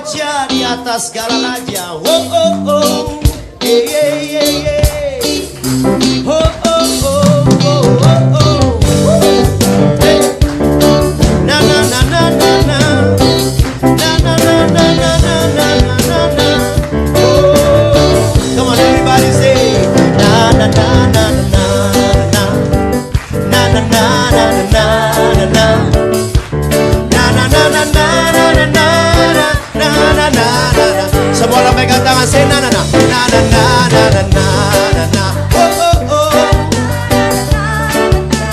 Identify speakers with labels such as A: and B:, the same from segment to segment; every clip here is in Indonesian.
A: raja di atas segala raja. Oh oh oh, yeah yeah yeah yeah. Oh oh oh oh oh oh. Hey. Na na na na na na. Na na na na na na na na na. Oh, come on everybody say na na na na na na na na na na na na na. Semua orang pegang tangan saya na na na na na na na na na na. Oh oh oh.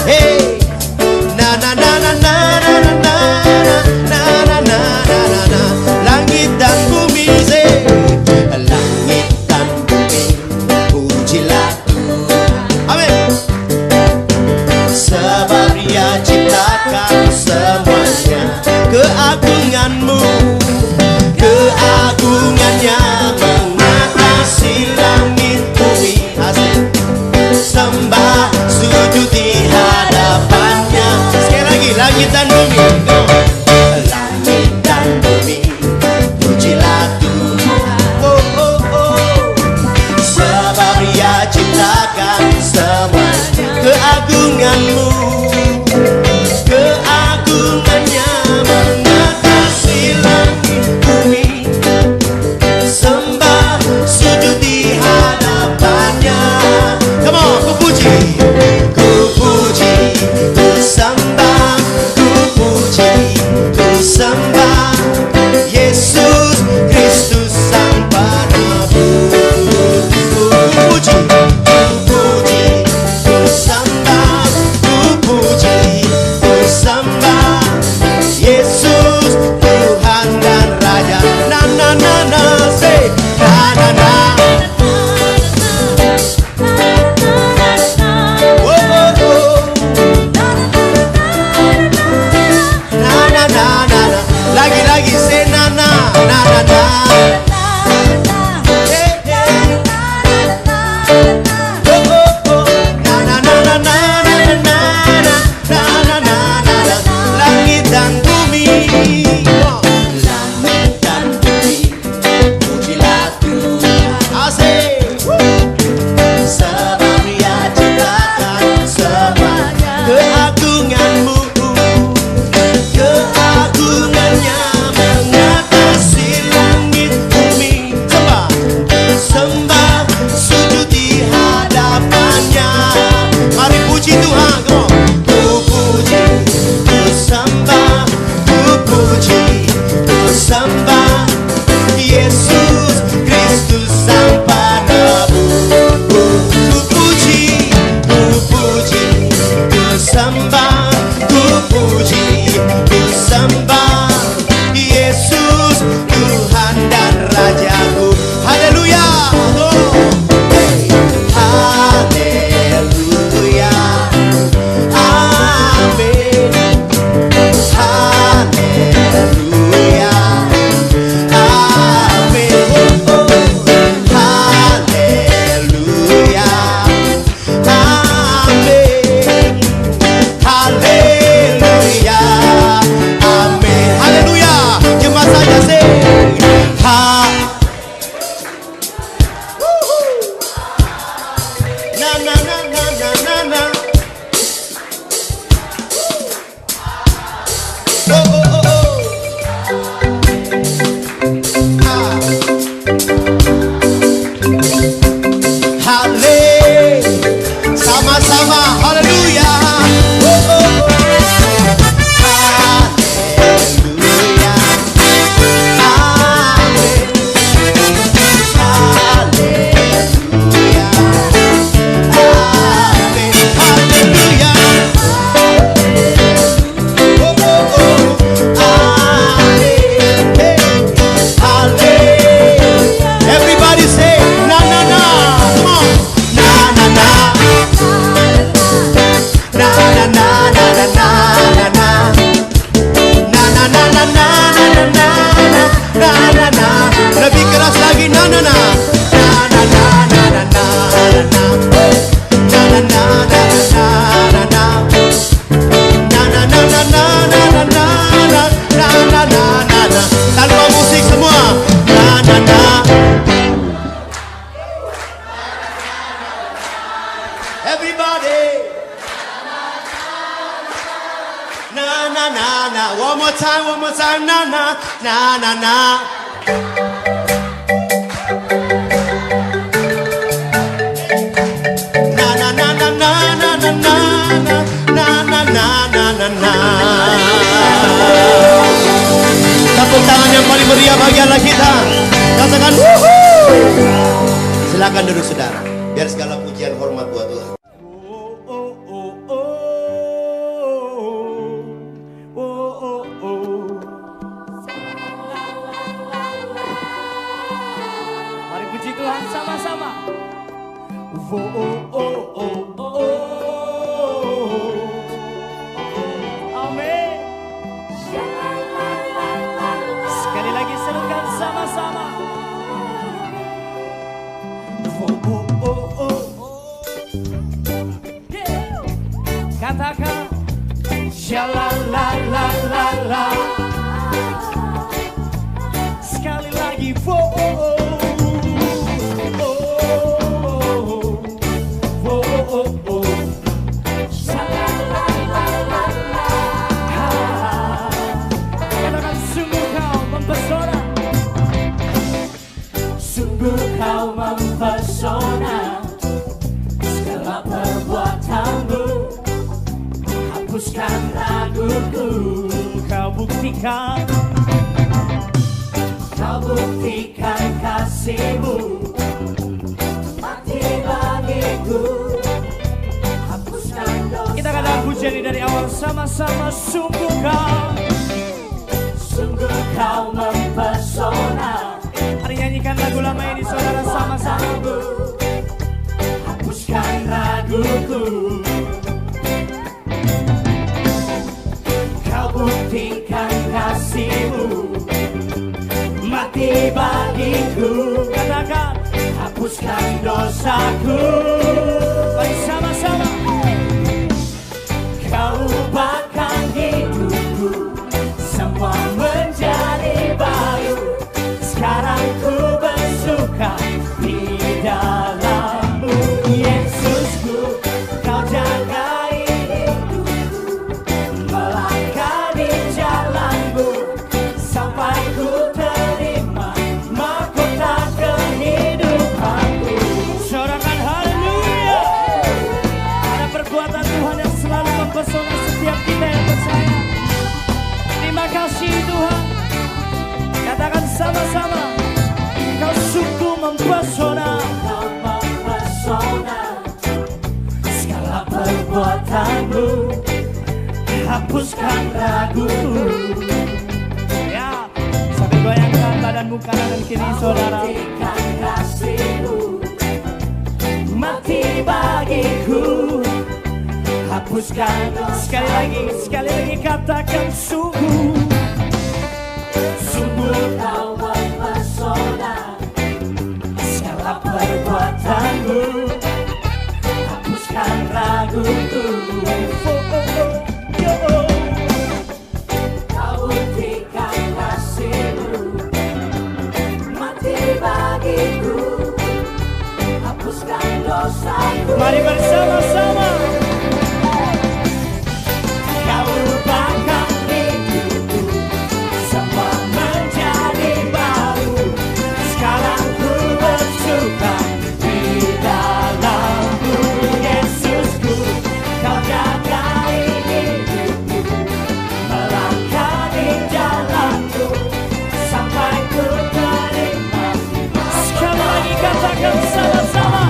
A: Hey. Na na na na na na na na na na na na na. Langit dan bumi say. Langit dan bumi pujilah Tuhan. Amin. Sebab Dia ciptakan semuanya. Keagunganmu, keagungannya mengatasi langit bumi. Asik. Sembah sujud di hadapannya. Sekali lagi, langit dan bumi. Langit dan bumi pujilah Tuhan. Oh oh oh. Sebab Dia ciptakan semuanya. Keagunganmu, keagungannya mengatasi langit bumi. Sembah sujud di hadapannya. Come on, ku puji, ku puji, ku sembah, ku puji, ku sembah Yesus Kristus Sang Penebus. Ku puji, ku puji, ku sembah, ku puji, ku sembah Yesus Tuhan dan Raja. Na na na na say na na na. Oh oh oh. Na na na na na. Lagi say na na na na na. Hey, hey. Oh oh oh. Na na na na na na na na na na na na na. Langit dan bumi. Langit dan bumi pujilah Tuhan. Asik. Sebab Dia ciptakan semuanya. Keagunganmu, keagungannya mengatasi langit bumi. Sembah, sembah sujud di hadapannya. Mari puji Tuhan, come on. Ku puji, ku sembah, ku puji, ku sembah Yesus Kristus Sang Penebus. Ku puji, ku puji, ku sembah, ku puji, ku sembah Yesus Tuhan dan Rajaku. Haleluya. Oh. Hey. Haleluya. Amin. Haleluya. Amin. Oh, oh. Haleluya. Amin. Haleluya. na na na na. One more time, na na na na na. Na na na na na na na na na na na na na. Tepuk tangan yang paling meriah bagi Allah kita. Katakan wuhuu. Silakan duduk saudara. Biar segala pujian hormat buat Tuhan.
B: Mari puji Tuhan sama-sama. Amin. Sekali lagi serukan sama-sama. Katakan Shalalalalala. Sekali lagi katakan sungguh kau mempesona. Sungguh kau mempesona. Segala perbuatanmu hapuskan raguku. Kau buktikan kasihmu mati bagiku. Hapuskan dosa. Kita katakan pujian dari awal sama-sama. Sungguh kau mempesona. Mari nyanyikan lagu lama ini saudara sama-sama. Hapuskan raguku. Kau buktikan kasihmu mati bagiku. Katakan hapuskan dosaku. Mari sama-sama. Kau ubahkan hidupku, semua menjadi baru. Sekarang ku bersuka di dalam-Mu, Yesusku. Kau jagai hidupku, melangkah di jalan-Mu, sampai ku terima mahkota kehidupanku. Sorakan haleluya. Ada perbuatan Tuhan yang selalu mempesona setiap kita yang percaya. Terima kasih Tuhan. Katakan sama-sama. Kau sungguh mempesona. Kau mempesona. Segala perbuatanmu hapuskan raguku. Ya, sambil goyangkan badanmu kanan dan kiri saudara. Buktikan kasihmu mati bagiku. Hapuskan. Sekali lagi katakan sungguh. Sungguh kau mempesona. Segala perbuatanmu hapuskan raguku. Kau buktikan kasihmu mati bagiku. Hapuskan dosaku. Mari bersama-sama. Kau ubahkan hidupku, semua menjadi baru. Sekarang ku bersuka di dalam-Mu, Yesusku. Kau jagai hidupku, melangkah di jalan-Mu, sampai ku terima. Sekali lagi katakan sama-sama.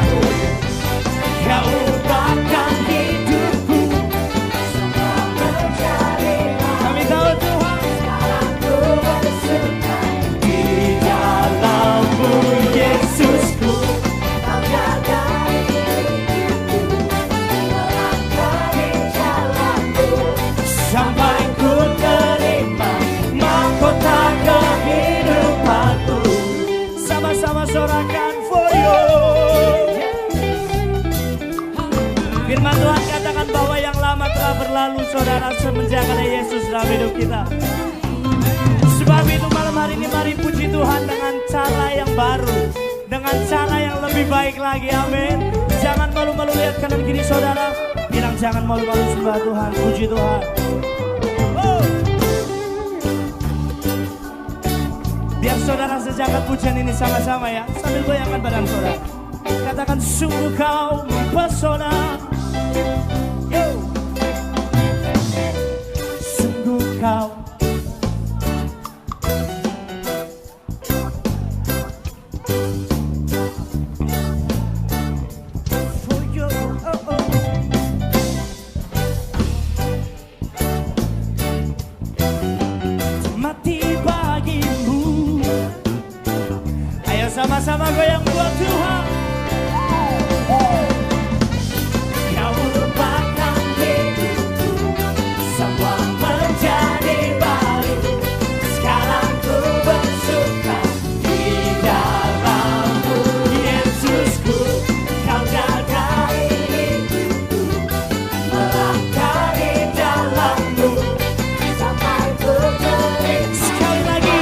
B: Kau ubahkan hidupku, semua menjadi baru. Kami tahu Tuhan. Sekarang ku bersuka di dalam-Mu, Yesusku. Kau jagai hidupku, melangkah di jalan-Mu, sampai ku terima mahkota kehidupanku. Sama-sama sorakan for you. Firman Tuhan katakan bahwa yang lama telah berlalu saudara, semenjak ada Yesus dalam hidup kita. Sebab itu malam hari ini mari puji Tuhan dengan cara yang baru, dengan cara yang lebih baik lagi. Amin. Jangan malu-malu lihat kanan kiri saudara. Bilang jangan malu-malu sembah Tuhan. Puji Tuhan. Biar saudara sejagat pujian ini sama-sama ya, sambil goyangkan badan saudara. Katakan sungguh kau mempesona. Yo. Sungguh kau. Sama-sama goyang buat Tuhan. Kau lupakan hidupku, semua menjadi baru. Sekarang ku bersuka di dalam-Mu, Yesusku. Kau jagai hidupku, melangkah di dalam-Mu sampai ku kering. Sekali lagi.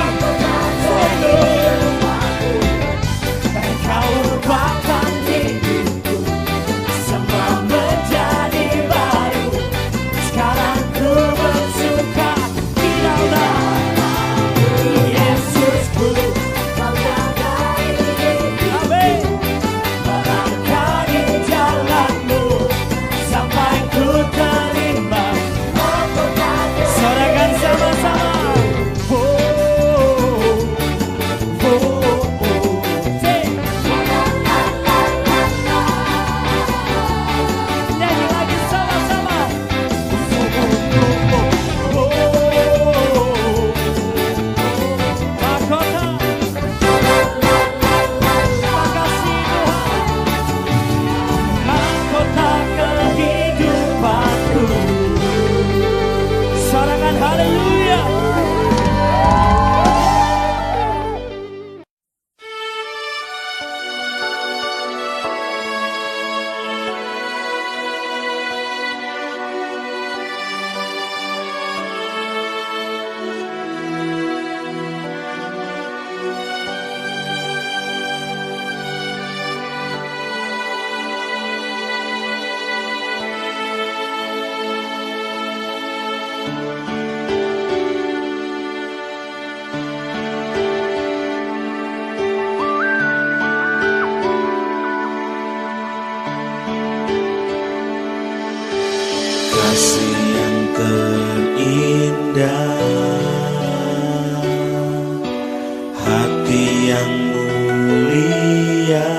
B: Lupakan hidupku, semua menjadi baru. Sekarang ku bersuka di dalam-Mu, Yesusku. Kau jagai hidupku, melangkah di jalan-Mu sampai ku terima. Sorakan sama-sama.
C: Kasih yang terindah, hati yang mulia,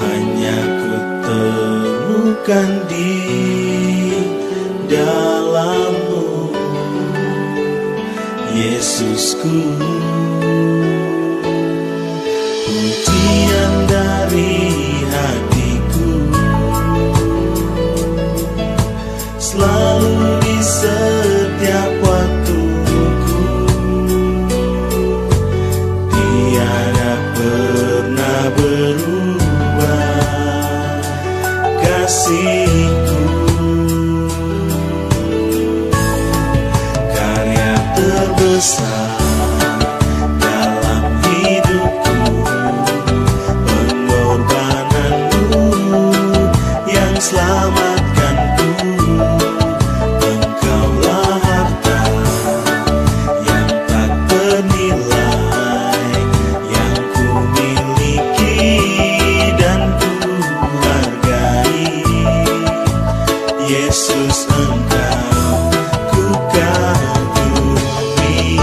C: hanya ku temukan di dalam-Mu, Yesusku. Pujian dari hatiku selalu di setiap waktuku, tiada pernah berubah kasih-Ku. Karya terbesar dalam hidupku, pengorbanan-Mu yang selamatkanku. Engkaulah harta yang tak ternilai, yang ku miliki dan ku hargai. Yesus, Engkau ku kagumi.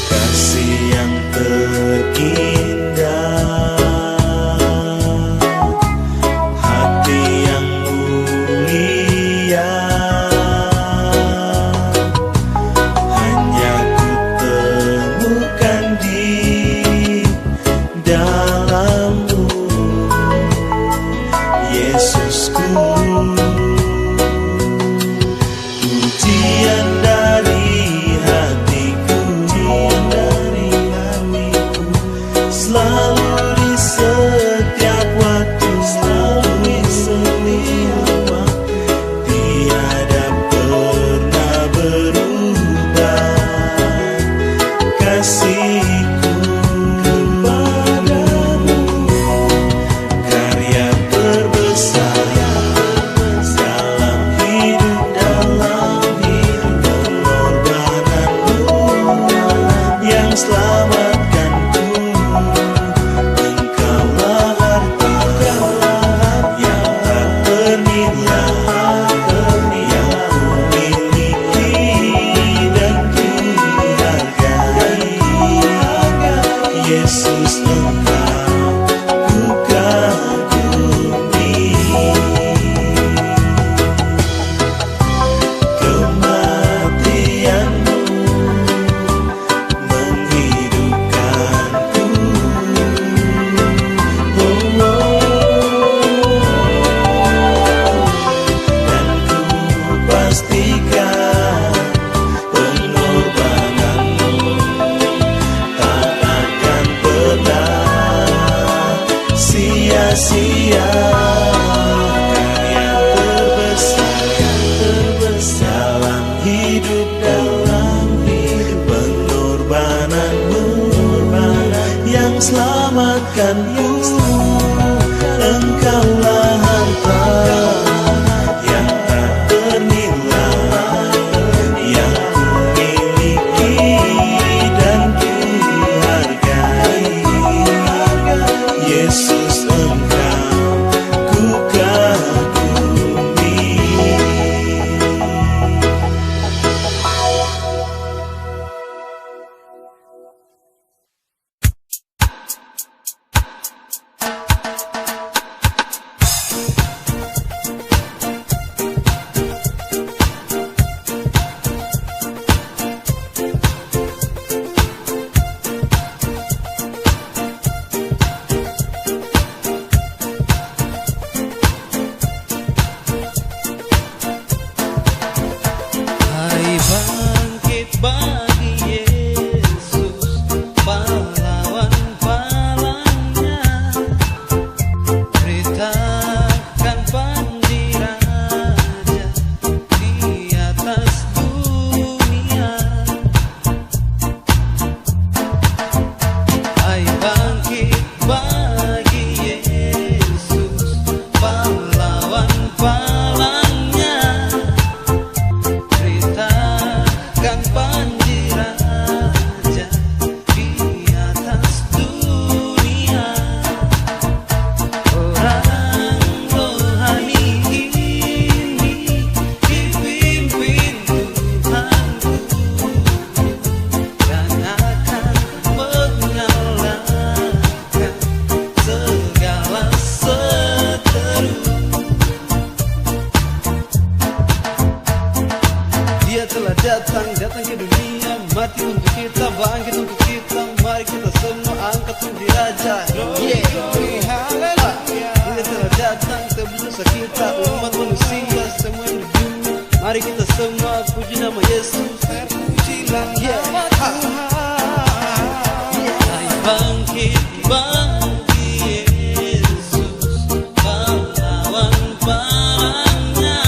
C: Kasih yang terindah, hati yang mulia, hanya ku temukan di dalam-Mu, Yesusku.
A: datang ke dunia, mati untuk kita, bangkit untuk kita. Mari kita semua angkat puji Raja. Dia telah datang tebus dosa kita, umat manusia semua di dunia. Mari kita semua puji nama Yesus. Pujilah nama Tuhan. Mari bangkit, bangkit Yesus, pahlawan perangnya.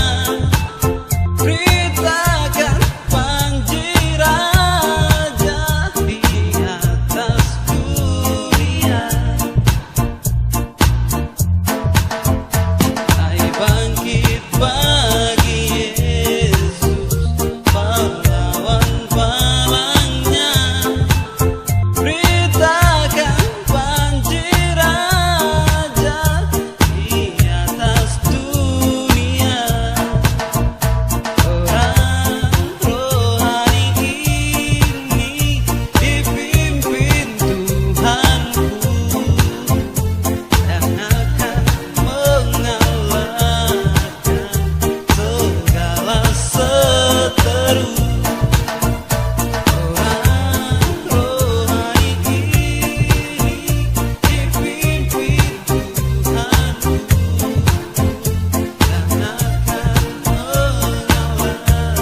A: Beritakan Panji Raja di atas dunia. Hai bangkit bagi Yesus, pahlawan perangnya. Beritakan Panji Raja di atas dunia. Orang rohani ini dipimpin Tuhanku dan akan mengalahkan segala seteru. Orang rohani ini dipimpin Tuhanku dan akan mengalahkan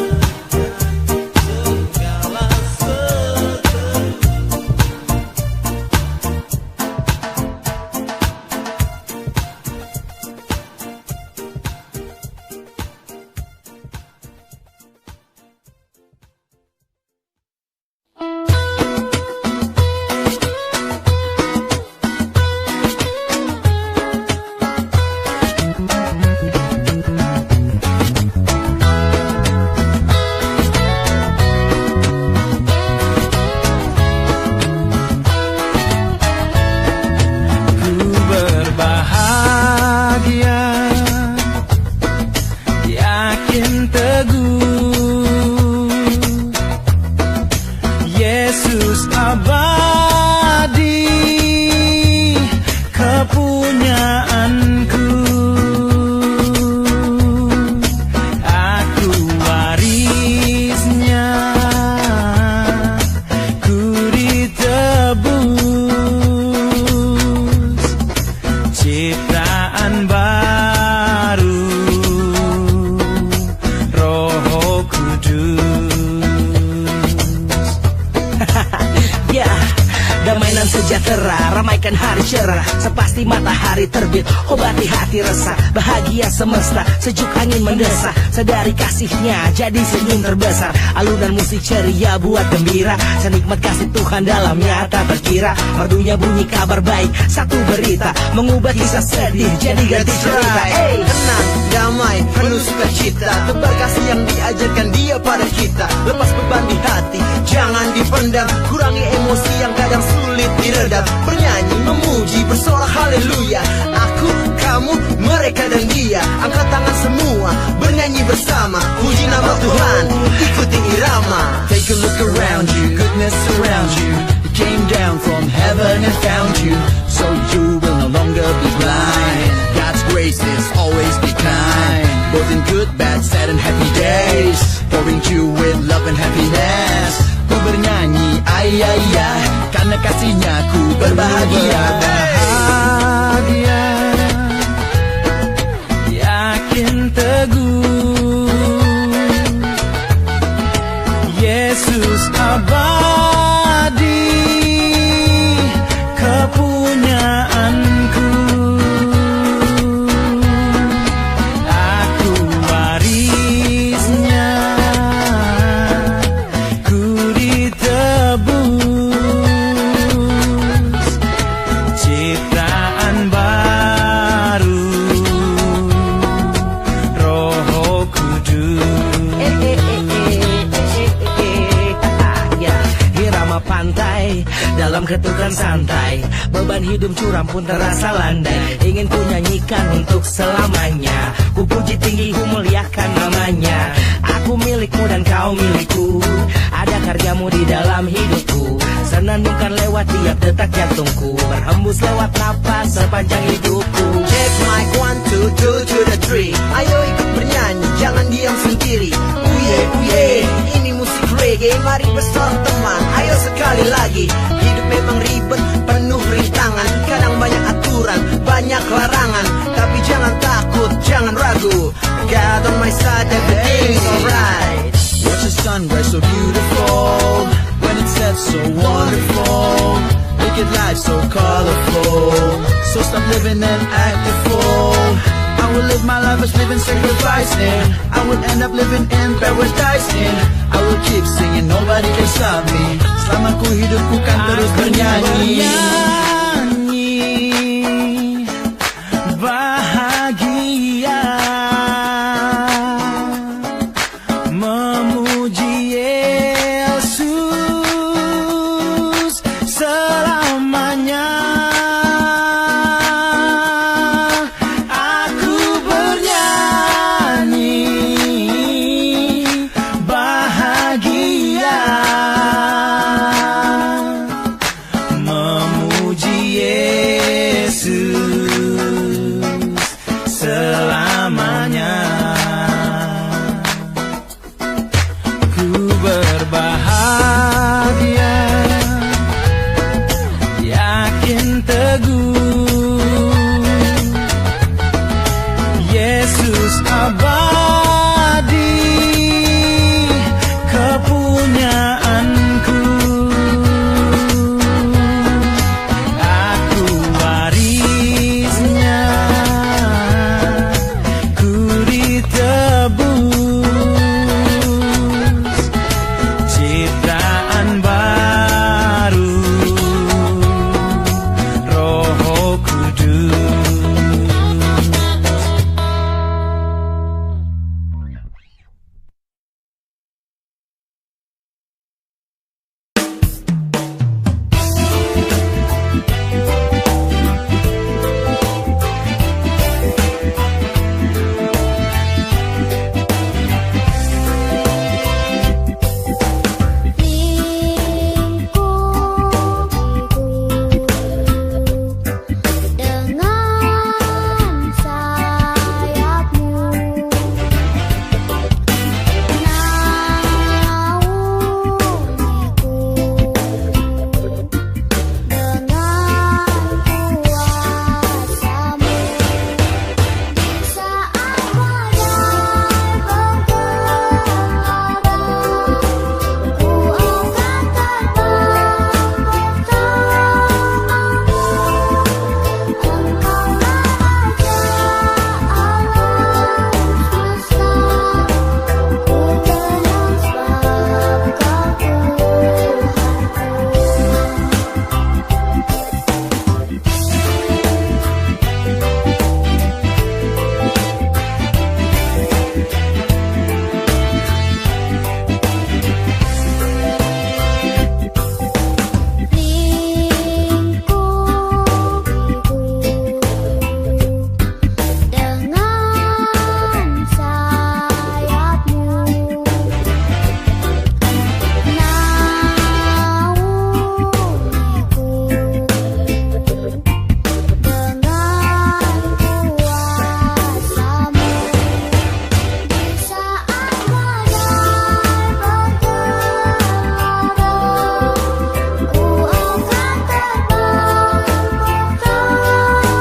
A: segala seteru.
D: Ku berbahagia, yakin teguh, Yesus abadi, kepunyaanku. Aku warisnya, ku ditebus, ciptaan baru, Roh Kudus. Ya, damai dan sejahtera, ramaikan hari cerah, sepasti matahari terbit, obati hati resah, bahagia semesta, sejuk angin mendesah, sadari kasihnya jadi senyum terbesar, alunan musik ceria buat gembira, senikmat kasih Tuhan dalamnya tak terkira, merdunya bunyi kabar baik, satu berita, mengubah kisah sedih jadi ganti cerita.
A: Tenang, damai, penuh sukacita, tebar kasih yang diajarkan Dia pada kita. Lepas beban di hati, jangan dipendam, kurangi emosi yang kadang sulit diredam. Bernyanyi, memuji, bersorak haleluya. Aku, kamu, mereka dan dia, angkat tangan semua, bernyanyi bersama, puji nama Tuhan, ikuti irama.
D: Take a look around you, goodness surrounds you. He came down from heaven and found you, so you will no longer be blind. God's grace is always be kind, both in good, bad, sad and happy days, pouring you with love and happiness. Ku bernyanyi, ay ay ay, karena kasihnya ku berbahagia. Bahagia, yakin teguh, Yesus abadi, kepunyaanku. Aku warisnya, ku ditebus, ciptaan baru, Roh Kudus. Irama pantai dalam ketukan santai, beban hidup curam pun terasa landai. Ingin ku nyanyikan untuk selamanya, ku puji tinggi, ku muliakan namanya. Aku milikmu dan kau milikku, ada karyamu di dalam hidupku, senandungkan lewat tiap detak jantungku, berhembus lewat napas sepanjang hidupku.
A: Check mic 1, 2, 2 to the 3. Ayo ikut bernyanyi, jangan diam sendiri. Uye uye, ini musik reggae,
D: Mari besar teman, ayo sekali lagi. Hidup memang ribet, penuh rintangan. Kadang banyak aturan, banyak larangan. Tapi jangan takut, jangan ragu. God on my side, everything's alright.
E: Watch the sunrise so beautiful, when it sets so wonderful. Look at life so colorful, so stop living and act a fool. I will live my life as living sacrificing. I will end up living in paradising. I will keep singing, nobody can stop me. Selama ku hidup ku kan terus bernyanyi. Bahagia memuji Yesus selamanya. Aku bernyanyi bahagia memuji Yesus selamanya. Ku berbahagia, yakin teguh, Yesus abadi kepunyaanku. Aku warisnya, ku ditebus, ciptaan baru, Roh Kudus.
F: Dengan sayapmu naungiku, dengan kuasamu di saat badai bergelora, ku akan terbang bersamamu. Engkaulah Raja alam semesta, ku tenang sebab Kau dengan sayapmu naungiku, dengan kuasamu di saat badai bergelora, ku akan terbang bersamamu.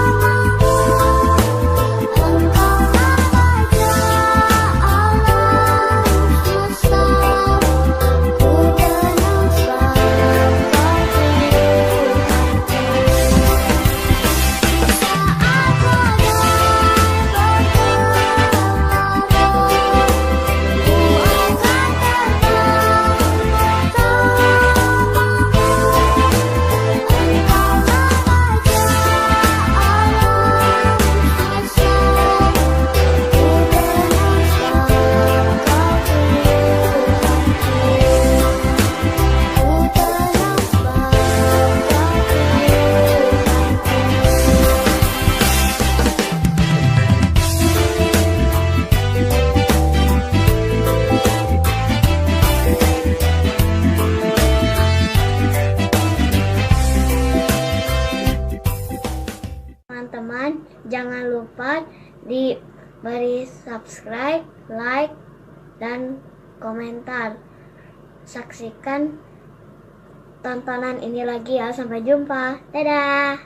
F: Engkaulah Raja alam semesta, ku tenang sebab Kau teman-teman, jangan lupa diberi subscribe, like, dan komentar. saksikan tontonan ini lagi ya. Sampai jumpa. Dadah.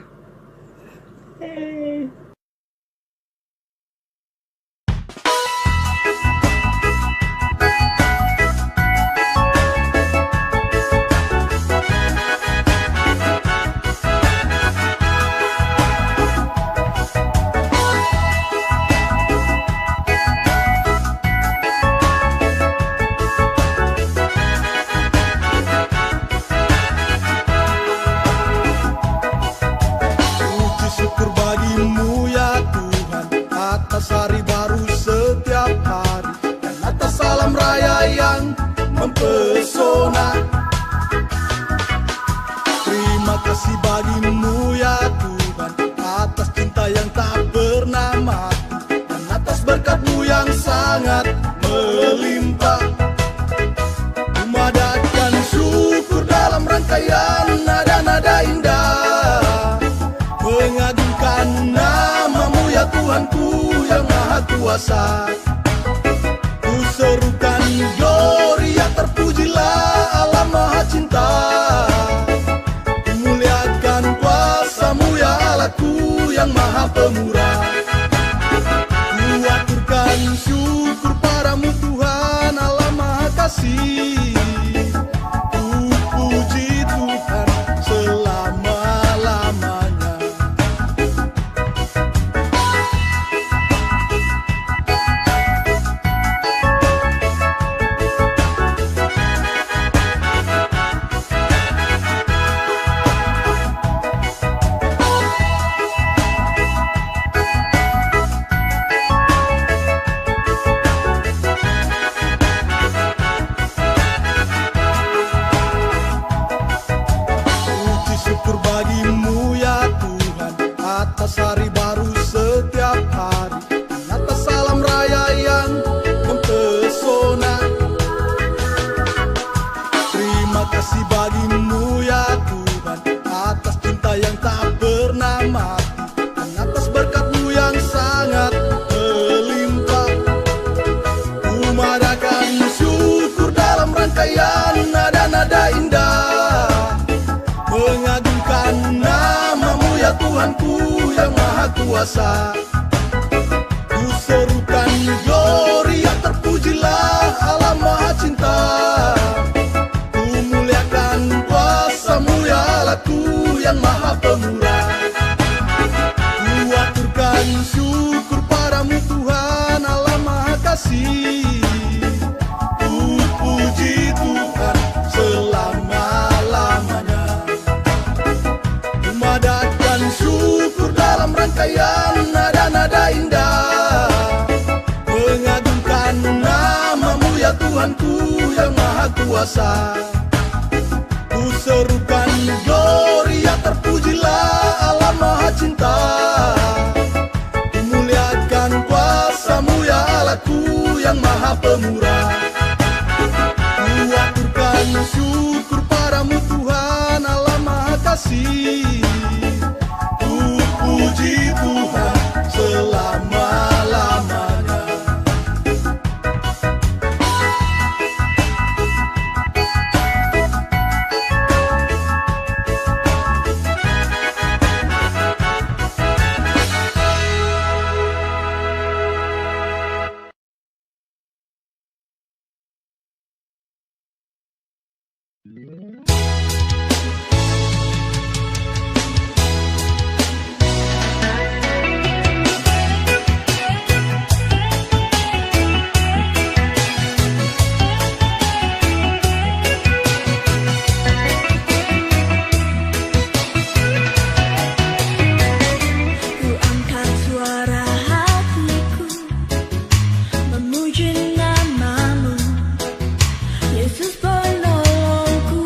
E: Puji syukur bagimu ya Tuhan, atas hari baru setiap hari, dan atas salam raya yang mempesona. Terima kasih bagimu ya Tuhan, atas cinta yang tak pernah mati, dan atas berkat-Mu yang sangat melimpah. Kumadahkan syukur dalam rangkaian nada-nada indah, mengagungkan nama-Mu ya Tuhanku yang Maha Kuasa. Ku serukan gloria, terpujilah Allah Maha Cinta. Ku muliakan kuasa-Mu ya Allahku yang Maha Pemurah. Ku aturkan syukur padamu Tuhan Allah Maha Kasih. Ku puji Tuhan selama-lamanya. Puji syukur bagimu ya Tuhan, atas hari baru setiap hari, dan atas salam raya yang mempesona. Terima kasih bagimu ya Tuhan, atas cinta yang tak pernah mati, dan atas berkat-Mu yang sangat melimpah. Kumadahkan syukur dalam rangkaian nada-nada indah, mengagungkan nama-Mu ya Tuhanku yang Maha Kuasa. Ku serukan gloria, terpujilah Allah Maha Cinta. Ku muliakan kuasa-Mu ya Allahku yang Maha Pemurah. Ku aturkan syukur padamu Tuhan Allah Maha Kasih. Ku puji Tuhan selama-lamanya. Kumadahkan syukur dalam rangkaian nada-nada indah, mengagungkan nama-Mu ya Tuhanku yang Maha Kuasa. Ku serukan gloria, terpujilah Allah Maha Cinta. Ku muliakan kuasa-Mu ya Allahku yang Maha Pemurah. Ku aturkan syukur padamu Tuhan Allah Maha Kasih. Ku puji Tuhan selama-lamanya.
G: Memuji nama-Mu, Yesus penolongku.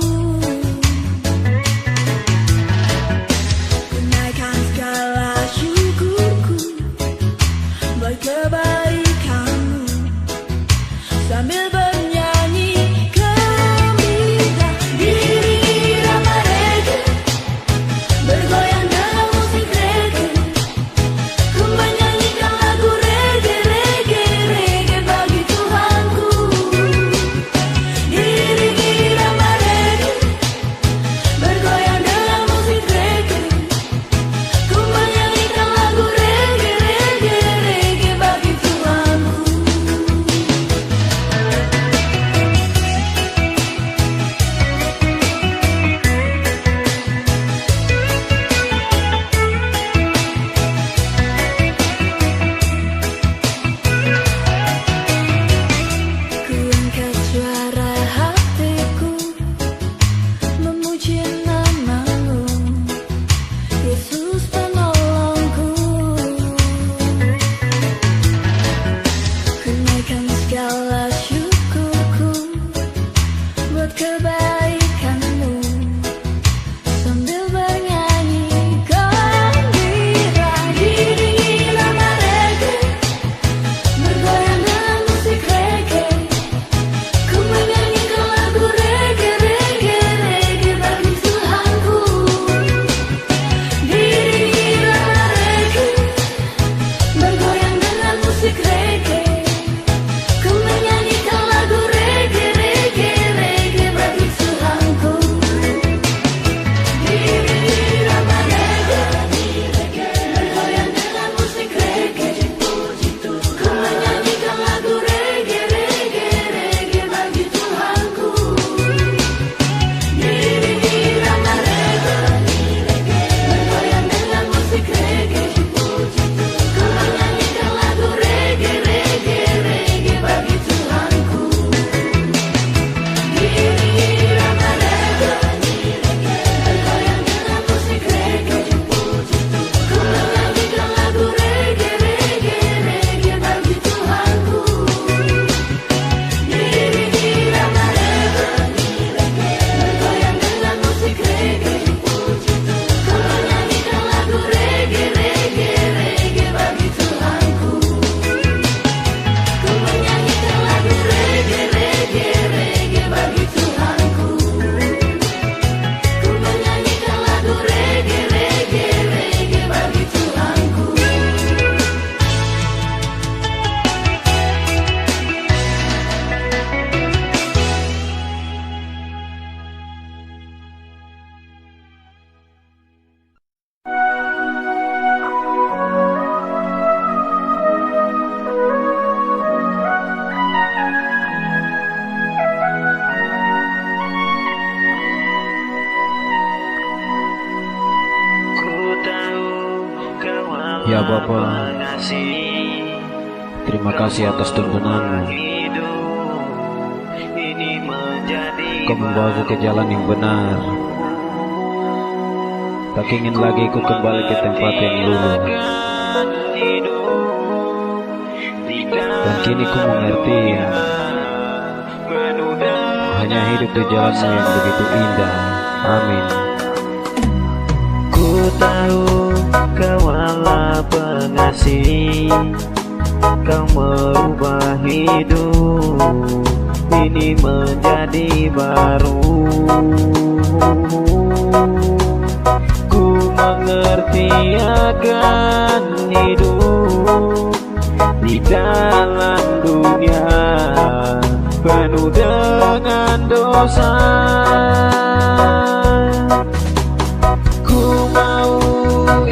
G: Bapa, terima kasih atas tuntunanmu. Kau membawaku ke jalan yang benar. Tak ingin lagi ku kembali ke tempat yang dulu. Dan kini ku mengerti, hanya hidup di jalanmu yang begitu indah. Amin.
H: Ku tahu kau Allah pengasih, kau merubah hidup ini menjadi baru. Ku mengerti akan hidup di dalam dunia penuh dengan dosa.